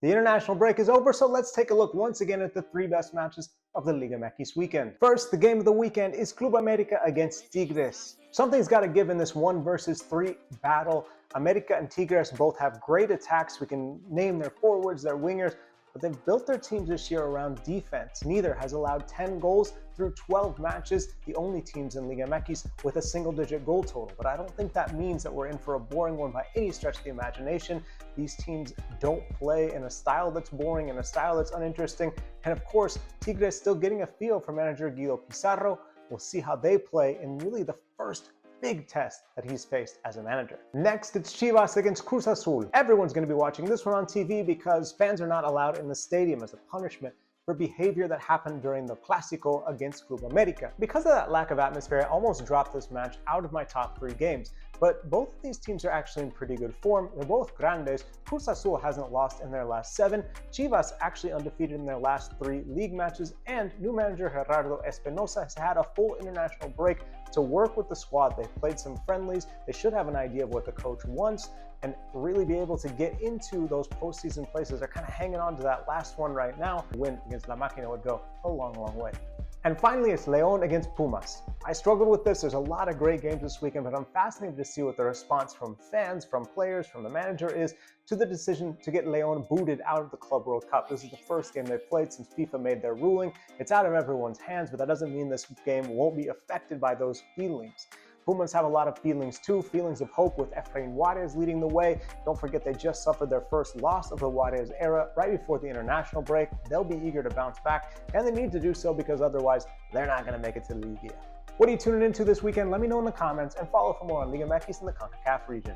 The international break is over, so let's take a look once again at the three best matches of the Liga MX weekend. First, the game of the weekend is Club America against Tigres. Something's got to give in this 1 versus 3 battle. America and Tigres both have great attacks. We can name their forwards, their wingers, but they've built their teams this year around defense. Neither has allowed 10 goals through 12 matches, the only teams in Liga MX with a single-digit goal total. But I don't think that means that we're in for a boring one by any stretch of the imagination. These teams don't play in a style that's boring, in a style that's uninteresting. And of course, Tigres still getting a feel from manager Guido Pizarro. We'll see how they play in really the first big test that he's faced as a manager. Next, it's Chivas against Cruz Azul. Everyone's going to be watching this one on TV because fans are not allowed in the stadium as a punishment for behavior that happened during the Clásico against Club America. Because of that lack of atmosphere, I almost dropped this match out of my top 3 games. But both of these teams are actually in pretty good form. They're both grandes. Cruz Azul hasn't lost in their last 7. Chivas actually undefeated in their last 3 league matches. And new manager Gerardo Espinosa has had a full international break to work with the squad. They've played some friendlies. They should have an idea of what the coach wants and really be able to get into those postseason places. They're kind of hanging on to that last one right now. The win against La Máquina would go a long, long way. And finally, it's León against Pumas. I struggled with this. There's a lot of great games this weekend, but I'm fascinated to see what the response from fans, from players, from the manager is to the decision to get León booted out of the Club World Cup. This is the first game they've played since FIFA made their ruling. It's out of everyone's hands, but that doesn't mean this game won't be affected by those feelings. Pumas have a lot of feelings too, feelings of hope with Efrain Juarez leading the way. Don't forget they just suffered their first loss of the Juarez era right before the international break. They'll be eager to bounce back, and they need to do so because otherwise they're not going to make it to Liga. What are you tuning into this weekend? Let me know in the comments, and follow for more on Liga MX in the CONCACAF region.